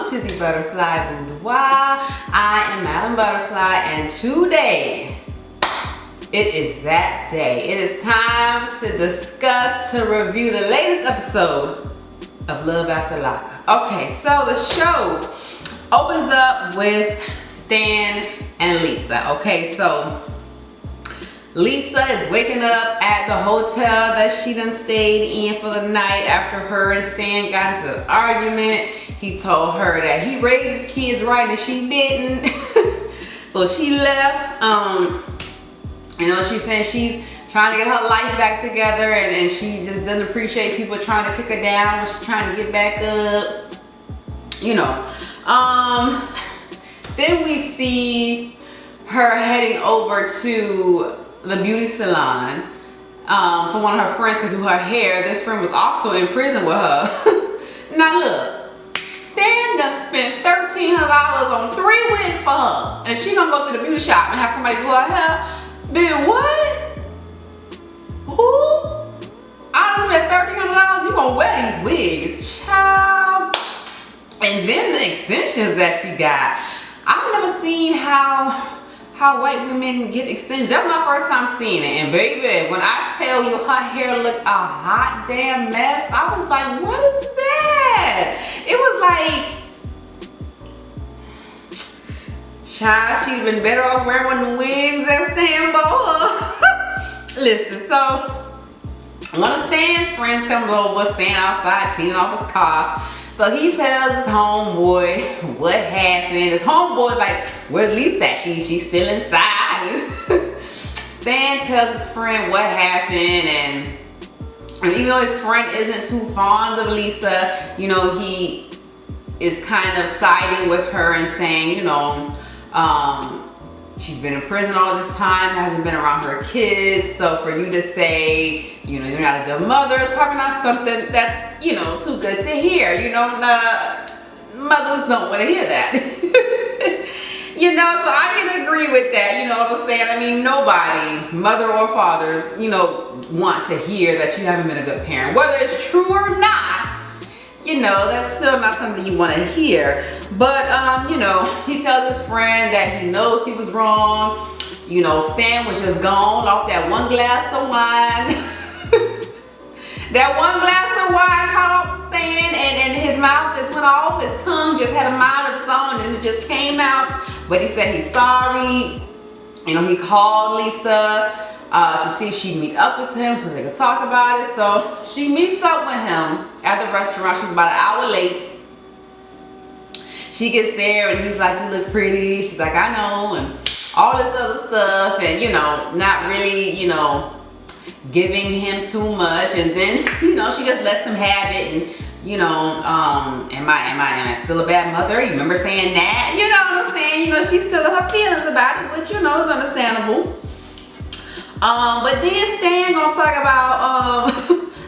to the ButHerFly Boudoir. I am Madame ButHerFly, and today it is that day. It is time to discuss, to review the latest episode of Love After Lockup. Okay, so the show opens up with Stan and Lisa. Okay, so Lisa is waking up at the hotel that she done stayed in for the night after her and Stan got into an argument. He told her that he raised his kids right and she didn't. So she left. You know, she's saying she's trying to get her life back together, and she just doesn't appreciate people trying to kick her down when she's trying to get back up. You know. Then we see her heading over to the beauty salon, so one of her friends could do her hair. This friend was also in prison with her. Now look, Stan done spent $1,300 on 3 wigs for her, and she gonna go to the beauty shop and have somebody do her hair. Then what? Who? I done spent $1,300. You gonna wear these wigs, child? And then the extensions that she got. I've never seen how white women get extensions. That was my first time seeing it. And baby, when I tell you her hair looked a hot damn mess, I was like, what is that? It was like, child, she'd been better off wearing one of the wigs that Stan bought her. Listen, so one of Stan's friends comes over, Stan outside cleaning off his car. So he tells his homeboy what happened. His homeboy's like, where's Lisa at? She's still inside. Stan tells his friend what happened, and even though his friend isn't too fond of Lisa, you know, he is kind of siding with her and saying, you know, she's been in prison all this time, hasn't been around her kids, so for you to say, you know, you're not a good mother, it's probably not something that's, you know, too good to hear. You know, mothers don't want to hear that. You know, so I can agree with that, you know what I'm saying? I mean, nobody, mother or fathers, you know, want to hear that you haven't been a good parent. Whether it's true or not, you know, that's still not something you want to hear. But, you know, he tells his friend that he knows he was wrong. You know, Stan was just gone off that one glass of wine. That one glass of wine caught off Stan, and his mouth just went off. His tongue just had a mind of its own, and it just came out. But he said he's sorry. You know, he called Lisa to see if she'd meet up with him so they could talk about it. So she meets up with him at the restaurant. She was about an hour late. She gets there and he's like, you look pretty. She's like, I know, and all this other stuff, and you know, not really, you know, giving him too much. And then, you know, she just lets him have it. And you know, am I still a bad mother? You remember saying that? You know what I'm saying? You know, she's still in her feelings about it, which, you know, is understandable. But then Stan gonna talk about,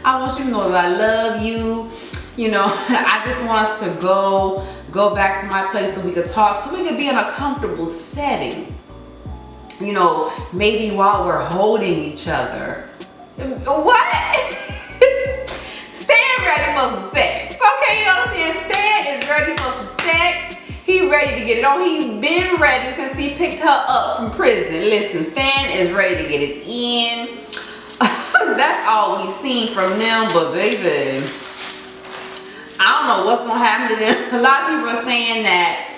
I want you to know that I love you. You know, I just want us to go back to my place so we could talk, so we could be in a comfortable setting. You know, maybe while we're holding each other. What? Stan ready for some sex. Okay, you know what I'm saying? Stan is ready for some sex. He ready to get it on. He been ready since he picked her up from prison. Listen, Stan is ready to get it in. That's all we've seen from them, but baby, I don't know what's gonna happen to them. A lot of people are saying that,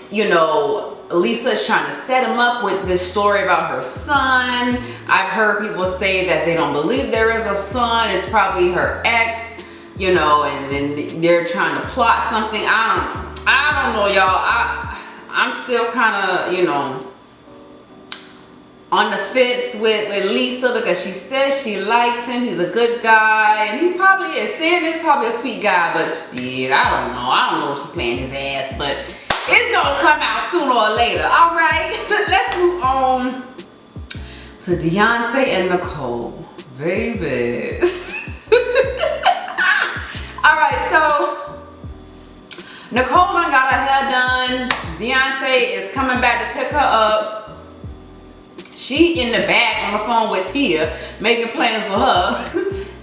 you know, Lisa's trying to set him up with this story about her son. I've heard people say that they don't believe there is a son. It's probably her ex, you know, and then they're trying to plot something. I don't know, y'all. I'm still kind of, you know, on the fence with Lisa, because she says she likes him. He's a good guy, and he probably is. Stan is probably a sweet guy, but shit, I don't know. I don't know if she's playing his ass, but it's gonna come out sooner or later. All right, let's move on to Deontay and Nicole, baby. All right, so Nicole done got her hair done. Deontay is coming back to pick her up. She in the back on the phone with Tia, making plans for her.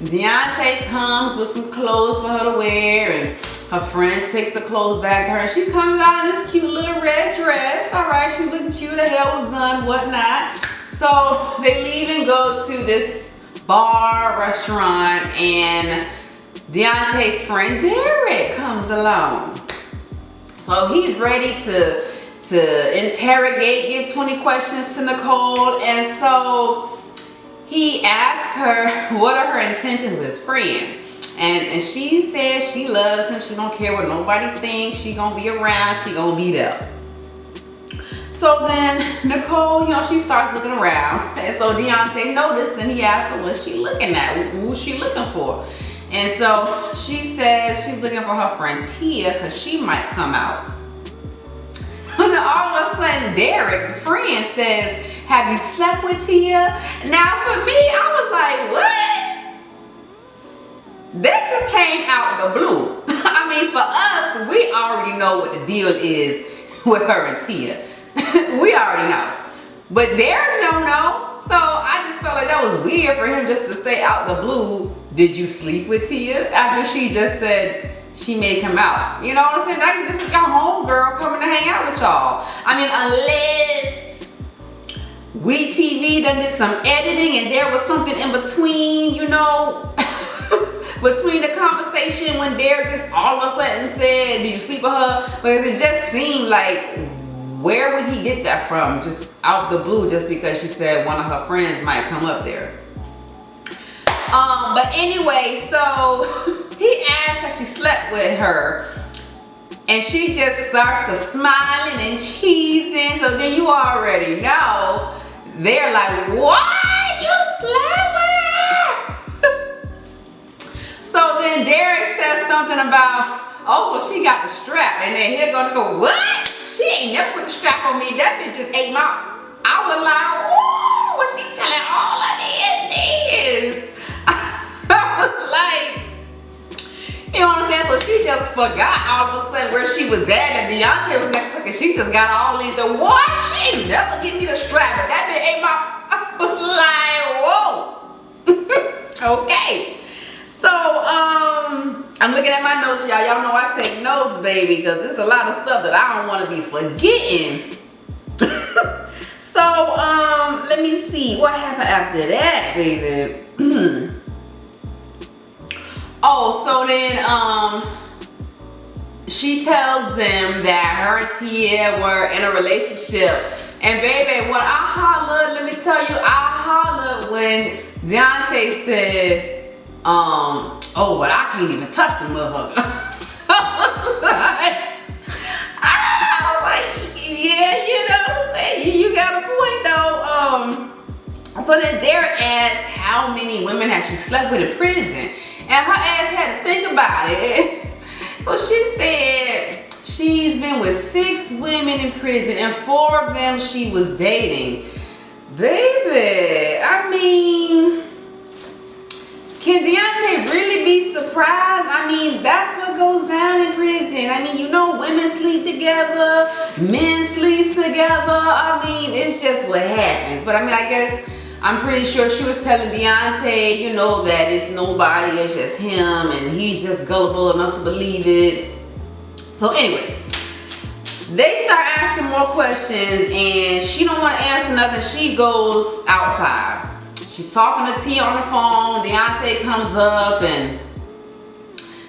Deontay comes with some clothes for her to wear, and Her friend takes the clothes back to her. She comes out in this cute little red dress. All right, she's looking cute. The hair was done, whatnot. So they leave and go to this bar, restaurant, and Deontay's friend Derek comes along. So he's ready to interrogate, give 20 questions to Nicole, and so he asks her what are her intentions with his friend. And she says she loves him. She don't care what nobody thinks. She gonna be around. She gonna be there. So then Nicole, you know, she starts looking around. And so Deontay noticed and he asked her, what's she looking at? Who's she looking for? And so she says she's looking for her friend Tia because she might come out. So then all of a sudden Derek, the friend, says, have you slept with Tia? Now for me, I was like, what? That just came out of the blue. I mean, for us, we already know what the deal is with her and Tia. We already know. But Derek don't know. So I just felt like that was weird for him just to say out the blue, did you sleep with Tia? After she just said she may come out. You know what I'm saying? Like, this is your homegirl coming to hang out with y'all. I mean, unless WeTV done did some editing and there was something in between, you know, between the conversation when Derek just all of a sudden said, did you sleep with her? Because it just seemed like, where would he get that from? Just out the blue, just because she said one of her friends might come up there. But anyway, so he asked how she slept with her. And she just starts to smiling and cheesing. So then you already know. They're like, what? You slept with her? So then Derek says something about, oh, so she got the strap. And then he's gonna go, what? She ain't never put the strap on me. That bitch just ate my. I was like, oh, was she telling all of this? I was like, you know what I'm saying? So she just forgot all of a sudden where she was at, and Deontay was next to her, and she just got all these. So what? She ain't never give me the strap, but that bitch ate my. I was like, whoa. Okay. So, I'm looking at my notes, y'all. Y'all know I take notes, baby, because there's a lot of stuff that I don't want to be forgetting. So, let me see. What happened after that, baby? Oh, so then, she tells them that her and Tia were in a relationship. And baby, when I hollered, let me tell you, I hollered when Deontay said, oh, but I can't even touch the motherfucker. I was like, yeah, you know what I'm saying? You got a point though. So then Derek asked how many women has she slept with in prison. And her ass had to think about it. So she said she's been with 6 women in prison and 4 of them she was dating. Baby, I mean, can Deontay really be surprised? I mean, that's what goes down in prison. I mean, you know, women sleep together, men sleep together. I mean, it's just what happens. But I mean, I guess I'm pretty sure she was telling Deontay, you know, that it's nobody, it's just him, and he's just gullible enough to believe it. So anyway, they start asking more questions, and she don't want to answer nothing. She goes outside. She's talking to Tia on the phone. Deontay comes up and,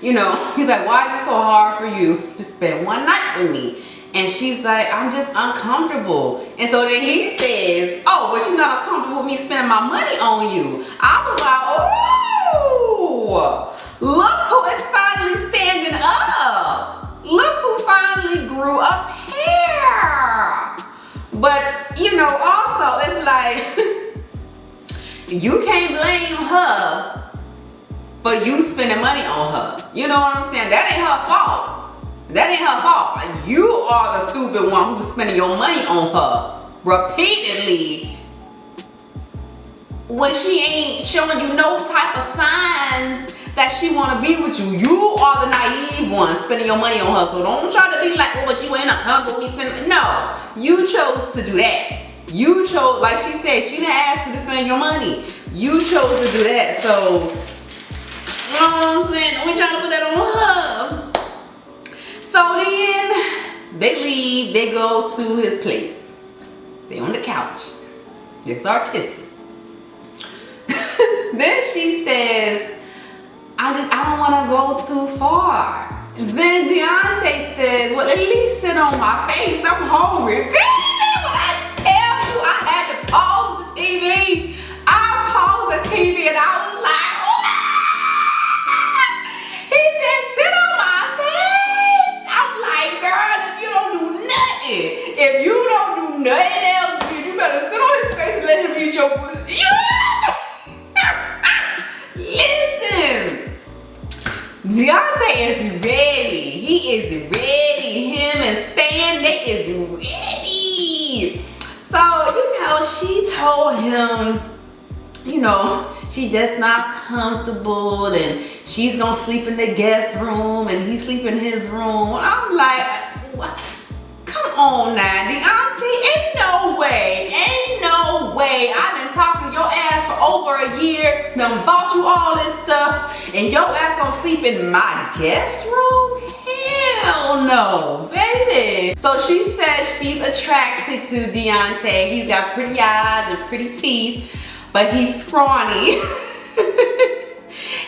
you know, he's like, why is it so hard for you to spend one night with me? And she's like, I'm just uncomfortable. And so then he says, oh, but you're not uncomfortable with me spending my money on you. I was like, oh, look who is finally standing up. Look who finally grew up hair. But, you know, also it's like, you can't blame her for you spending money on her. You know what I'm saying? That ain't her fault. That ain't her fault. You are the stupid one who's spending your money on her repeatedly when she ain't showing you no type of signs that she want to be with you. You are the naive one spending your money on her. So don't try to be like, oh, but you ain't uncomfortable with me spending. No, you chose to do that. You chose, like she said, she didn't ask you to spend your money. You chose to do that. So, you know what I'm saying? Don't be trying to put that on her. So then they leave, they go to his place. They on the couch. They start kissing. Then she says, I don't want to go too far. Then Deontay says, well, at least sit on my face. I'm hungry. Baby, when I tell you I had to pause the TV, I paused the TV and I was like, ah! He said, sit on my face. I'm like, girl, if you don't do nothing else, you better sit on his face and let him eat your pussy. Listen, Deontay is ready. He is ready. Him and Stan, they is ready. So, you know, she told him, you know, she just not comfortable and she's gonna sleep in the guest room and he sleep in his room. I'm like, what? Come on now, Deontay, ain't no way. I've been talking to your ass for over a year, done bought you all this stuff, and your ass gonna sleep in my guest room? Hell no, baby. So she says she's attracted to Deontay. He's got pretty eyes and pretty teeth, but he's scrawny.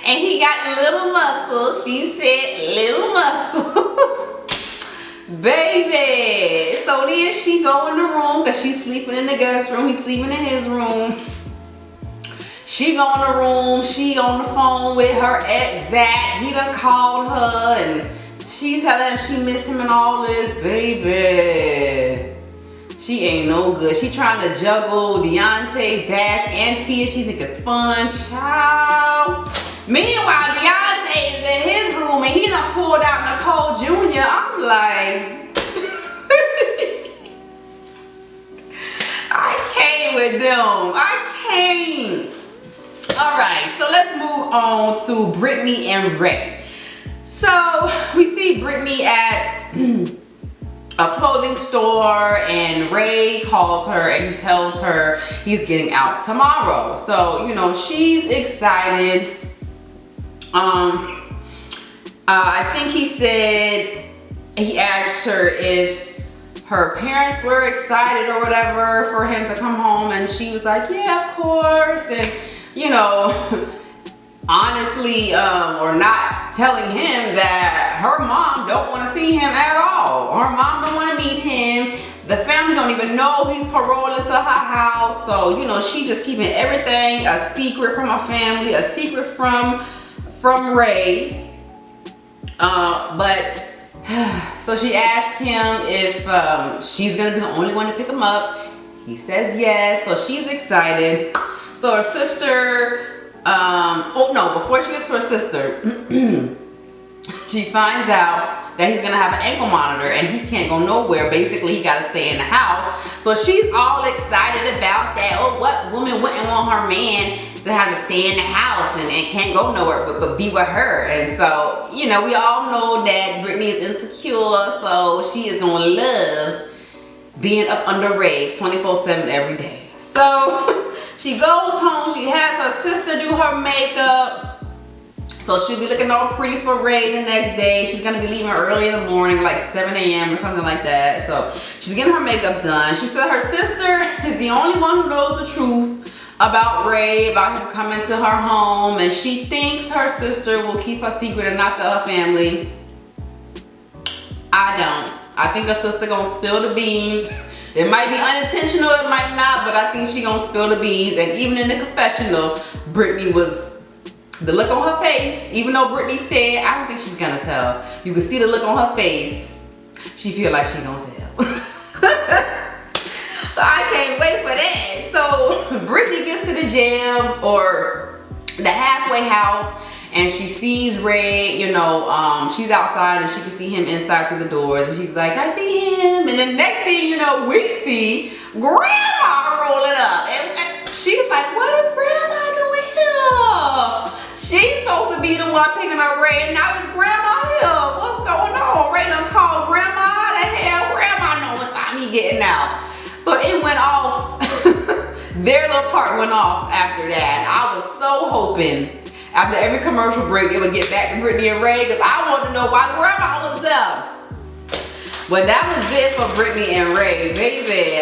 And he got little muscles. She said little muscles. Baby. So then she go in the room because she's sleeping in the guest room. He's sleeping in his room. She go in the room. She on the phone with her ex Zach. He done called her and she telling him she miss him and all this. Baby. She ain't no good. She trying to juggle Deontay, Zach, and Tia. She think it's fun. Child. Meanwhile, Deontay is in his room and he done pulled out Nicole Jr. I'm like, I can't with them. I can't. All right, so let's move on to Brittany and Ray. So we see Brittany at a clothing store and Ray calls her and he tells her he's getting out tomorrow. So, you know, she's excited. I think he said, he asked her if her parents were excited or whatever for him to come home, and she was like, yeah, of course. And, you know, honestly, or not telling him that her mom don't want to see him at all. Her mom don't want to meet him. The family don't even know he's paroled into her house. So, you know, she just keeping everything a secret from her family, a secret from Ray. But so she asked him if she's gonna be the only one to pick him up. He says yes, so she's excited. So her sister, oh no, before she gets to her sister, she finds out that he's gonna have an ankle monitor and he can't go nowhere. Basically, he gotta stay in the house. So she's all excited about that. Oh, what woman wouldn't want her man to have to stay in the house and can't go nowhere but be with her? And so, you know, we all know that Brittany is insecure, so she is gonna love being up under Ray 24/7 every day. So she goes home, she has her sister do her makeup. So she'll be looking all pretty for Ray the next day. She's gonna be leaving early in the morning, like 7 a.m. or something like that. So she's getting her makeup done. She said her sister is the only one who knows the truth about Ray, about him coming to her home, and she thinks her sister will keep her secret and not tell her family. I don't. I think her sister gonna spill the beans. It might be unintentional, it might not, but I think she gonna spill the beans. And even in the confessional, Brittany was, the look on her face, even though Brittany said, I don't think she's gonna tell. You can see the look on her face. She feel like she gonna tell. So I can't wait for that. So Brittany gets to the gym or the halfway house and she sees Ray, you know, she's outside and she can see him inside through the doors. And she's like, I see him. And then next thing you know, we see Grandma rolling up. And she's like, what is Grandma doing here? She's supposed to be the one picking up Ray, and now it's Grandma here. What's going on? Ray done called Grandma. How the hell Grandma know what time he getting out? So it went off. Their little part went off after that. I was so hoping after every commercial break it would get back to Brittany and Ray, because I wanted to know why Grandma was there. But that was it for Brittany and Ray, baby.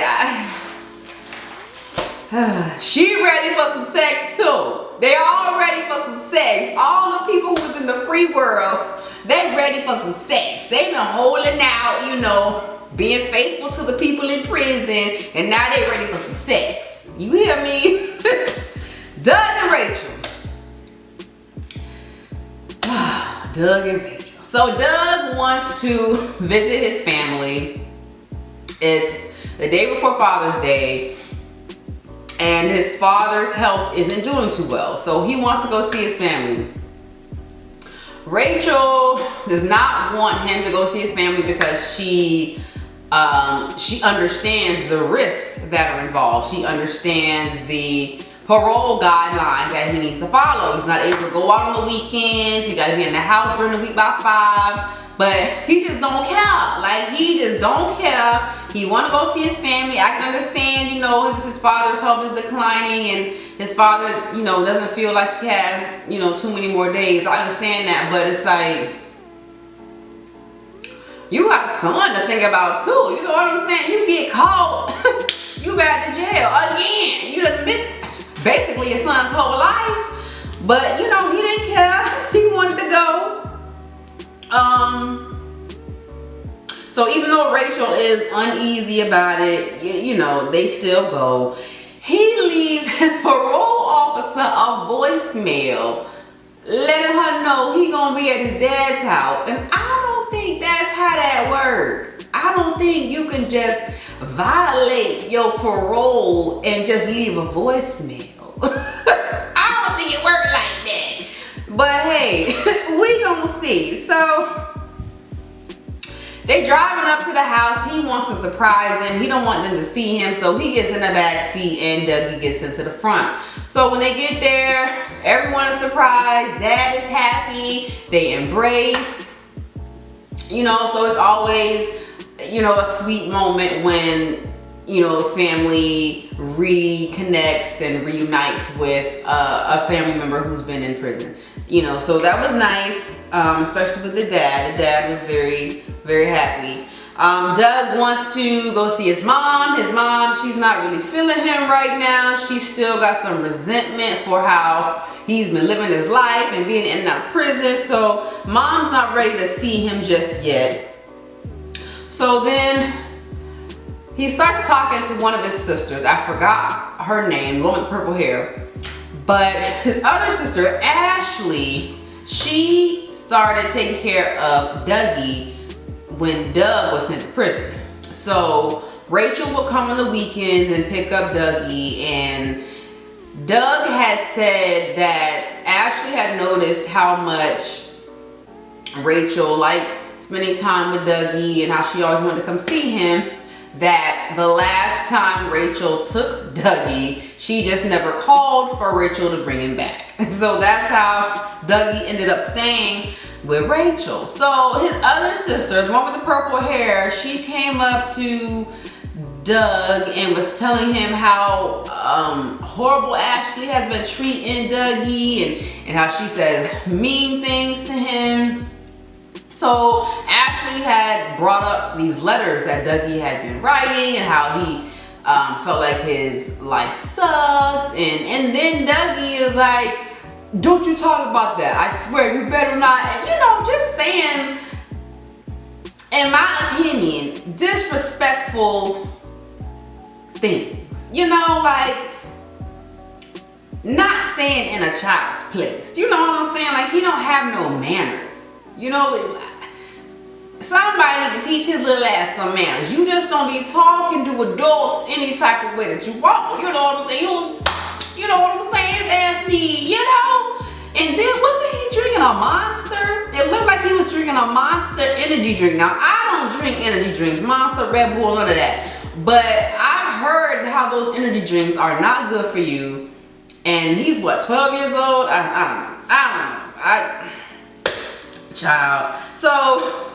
She ready for some sex too. They all ready for some sex. All the people who was in the free world, they ready for some sex. They been holding out, you know, being faithful to the people in prison, and now they ready for some sex. You hear me? Doug and Rachel. Doug and Rachel. So Doug wants to visit his family. It's the day before Father's Day, and his father's health isn't doing too well, so he wants to go see his family. Rachel does not want him to go see his family because she understands the risks that are involved. She understands the parole guidelines that he needs to follow. He's not able to go out on the weekends. He got to be in the house during the week by 5. But he just don't care. Like, he just don't care. He want to go see his family. I can understand, you know, his father's health is declining, and his father, you know, doesn't feel like he has, you know, too many more days. I understand that, but it's like, you got a son to think about too. You know what I'm saying? You get caught, you back to jail again. You done missed basically your son's whole life. But you know, he didn't care. He wanted to go. So even though Rachel is uneasy about it, you know, they still go. He leaves his parole officer a voicemail letting her know he gonna be at his dad's house. And I don't think that's how that works. I don't think you can just violate your parole and just leave a voicemail. I don't think it works like that. But hey, we gonna see. So they driving up to the house. He wants to surprise them. He don't want them to see him, so he gets in the back seat and Dougie gets into the front. So when they get there, everyone is surprised. Dad is happy. They embrace. You know, so it's always, you know, a sweet moment when, you know, the family reconnects and reunites with a family member who's been in prison. You know, so that was nice, especially with the dad. The dad was very, very happy. Doug wants to go see his mom. His mom, she's not really feeling him right now. She's still got some resentment for how he's been living his life and being in and out of prison. So mom's not ready to see him just yet. So then he starts talking to one of his sisters. I forgot her name, the one with purple hair. But his other sister, Ashley, she started taking care of Dougie when Doug was sent to prison. So Rachel would come on the weekends and pick up Dougie, and Doug had said that Ashley had noticed how much Rachel liked spending time with Dougie and how she always wanted to come see him, that the last time Rachel took Dougie, she just never called for Rachel to bring him back. So that's how Dougie ended up staying with Rachel. So his other sister, the one with the purple hair, she came up to Doug and was telling him how horrible Ashley has been treating Dougie, and how she says mean things to him. So Ashley had brought up these letters that Dougie had been writing and how he felt like his life sucked. And then Dougie is like, don't you talk about that. I swear you better not. And you know, just saying, in my opinion, disrespectful things. You know, like not staying in a child's place. You know what I'm saying? Like, he don't have no manners. You know, somebody need to teach his little ass some manners. You just don't be talking to adults any type of way that you want. You know what I'm saying? You know what I'm saying? His ass need, you know? And then wasn't he drinking a Monster? It looked like he was drinking a Monster energy drink. Now, I don't drink energy drinks. Monster, Red Bull, none of that. But I've heard how those energy drinks are not good for you. And he's what, 12 years old? I don't know. Child. So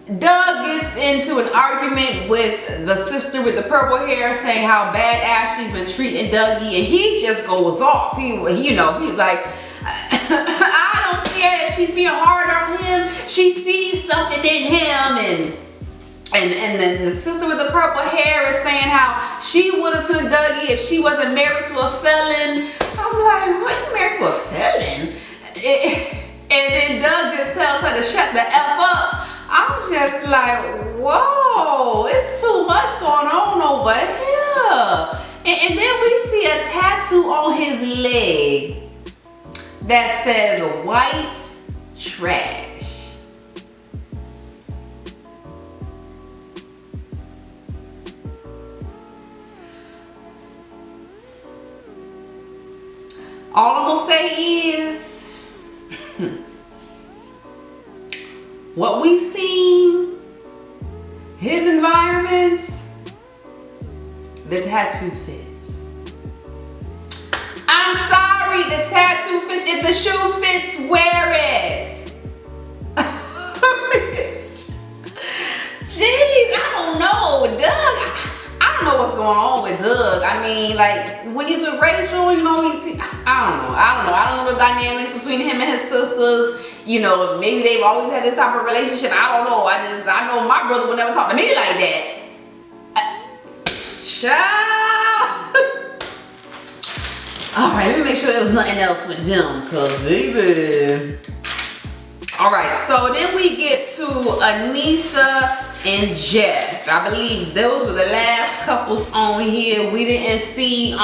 Doug gets into an argument with the sister with the purple hair, saying how bad Ashley's been treating Dougie, and he just goes off. You know, he's like, I don't care that she's being hard on him. She sees something in him, and And then the sister with the purple hair is saying how she would have took Dougie if she wasn't married to a felon. I'm like, what, you married to a felon? And then Doug just tells her to shut the F up. I'm just like, whoa, it's too much going on over here. And then we see a tattoo on his leg that says white trash. All I'm gonna say is, what we've seen, his environment, the tattoo fits. I'm sorry, the tattoo fits. If the shoe fits, wear it. Jeez, I don't know, Doug. I don't know what's going on with Doug. I mean, like, when he's with Rachel, you know, I don't know the dynamics between him and his sisters. You know, maybe they've always had this type of relationship. I don't know. I know my brother would never talk to me like that. Child. All right, let me make sure there was nothing else with them, cause baby. All right, so then we get to Anissa and Jeff. I believe those were the last couples on here. We didn't see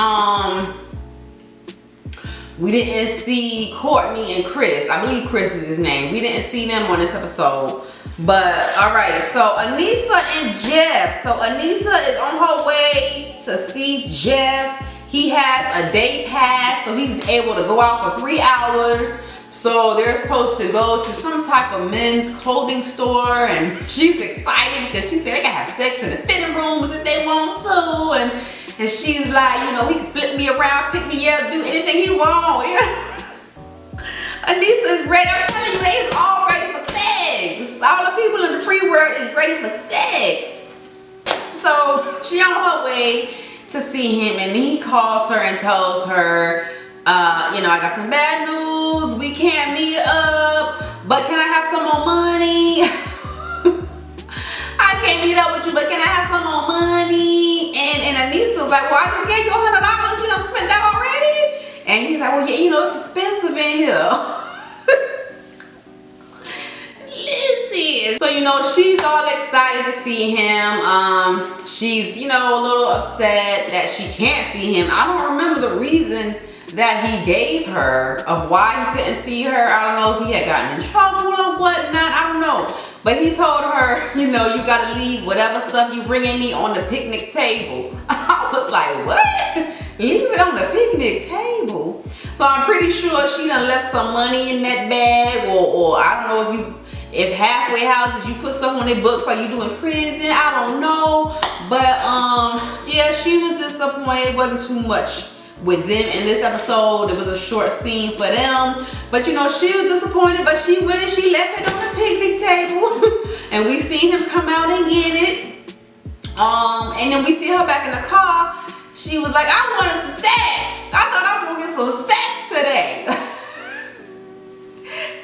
Courtney and Chris. I believe Chris is his name. We didn't see them on this episode. But all right, so Anissa and Jeff. So Anissa is on her way to see Jeff. He has a day pass, so he's able to go out for 3 hours. So they're supposed to go to some type of men's clothing store, and she's excited because she said they can have sex in the fitting rooms if they want to, and she's like, you know, he can flip me around, pick me up, do anything he wants. Yeah. Anissa's ready. I'm telling you, they's all ready for sex. All the people in the free world is ready for sex. So she on her way to see him, and he calls her and tells her, you know, I got some bad news. We can't meet up, but can I have some more money? I can't meet up with you, but can I have some more money? And Anissa's like, well, I just gave you $100. You done spent that already? And he's like, well, yeah, you know, it's expensive in here. Listen. So, you know, she's all excited to see him. She's, you know, a little upset that she can't see him. I don't remember the reason that he gave her of why he couldn't see her. I don't know if he had gotten in trouble or whatnot. I don't know. But he told her, you know, you gotta leave whatever stuff you bringing me on the picnic table. I was like, what? Leave it on the picnic table? So I'm pretty sure she done left some money in that bag, or I don't know if halfway houses you put stuff on their books like you do in prison. I don't know. But yeah, she was disappointed. It wasn't too much with them in this episode. It was a short scene for them, but you know, she was disappointed, but she went and she left it on the picnic table. And we seen him come out and get it, and then we see her back in the car. She was like, I wanted some sex. I thought I was gonna get some sex today.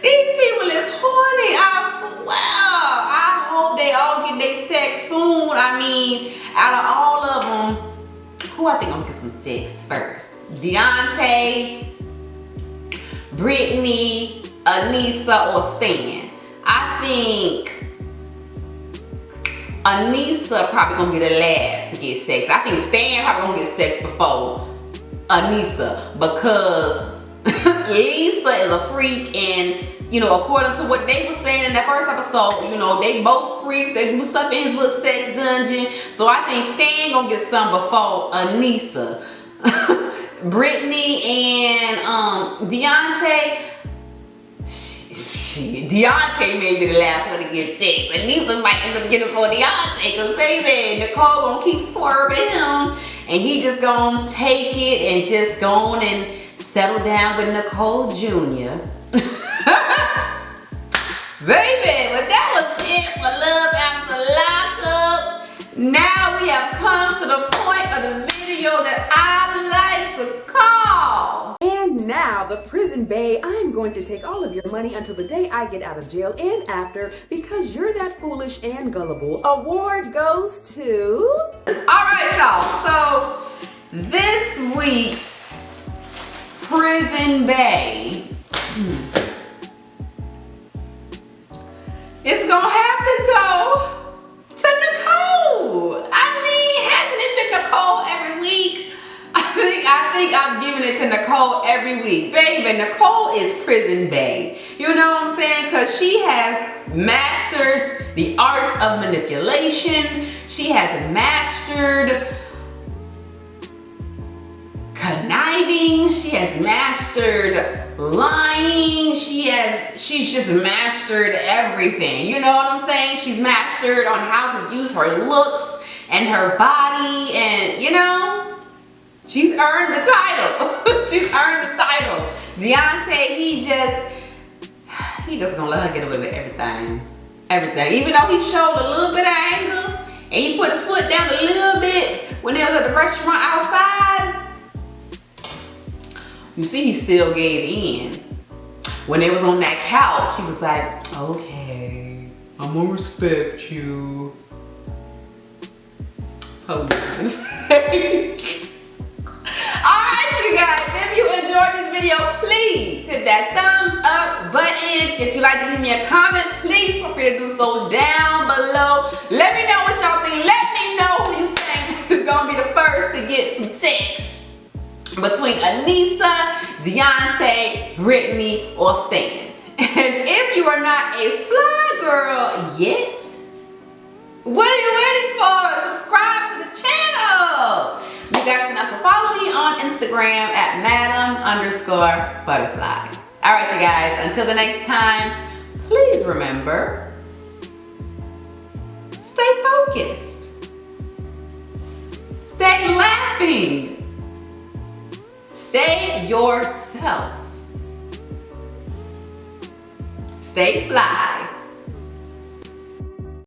These people is horny, I swear. I hope they all get their sex soon. I mean, out of all of them, who I think I'm gonna get some sex first? Deontay, Brittany, Anissa, or Stan? I think Anissa probably gonna be the last to get sex. I think Stan probably gonna get sex before Anissa, because Lisa is a freak, and you know, according to what they were saying in that first episode, you know, they both freaks. They do stuff in his little sex dungeon. So I think Stan gonna get some before Anissa. Brittany and Deontay. Deontay may be the last one to get sex. Anissa might end up getting for Deontay, because baby, Nicole gonna keep swerving him, and he just gonna take it and just go on and settle down with Nicole Jr. Baby, but that was it for Love After Lockup. Now we have come to the point of the video that I like to call. And now the prison bae, I'm going to take all of your money until the day I get out of jail and after, because you're that foolish and gullible. Award goes to... Alright, y'all. So, this week's prison bae is gonna have to go to Nicole. I mean, hasn't it been Nicole every week? I think I'm giving it to Nicole every week. Baby, Nicole is prison bae. You know what I'm saying? Because she has mastered the art of manipulation. She has mastered conniving. She has mastered lying. She's just mastered everything. You know what I'm saying? She's mastered on how to use her looks and her body, and you know, she's earned the title. She's earned the title. Deontay, he just gonna let her get away with everything. Everything. Even though he showed a little bit of anger and he put his foot down a little bit when they was at the restaurant outside, you see he still gave in. When they was on that couch, he was like, okay, I'm gonna respect you. Hold on. Alright, you guys, if you enjoyed this video, please hit that thumbs up button. If you'd like to leave me a comment, please feel free to do so down below. Let me know what y'all think. Let me know who you think is gonna be the first to get some sex between Anissa, Deontay, Brittany, or Stan. And if you are not a fly girl yet, what are you waiting for? Subscribe to the channel. You guys can also follow me on Instagram at Madame_ButHerFly. Alright, you guys, until the next time, please remember, stay focused, stay laughing, stay yourself, stay fly.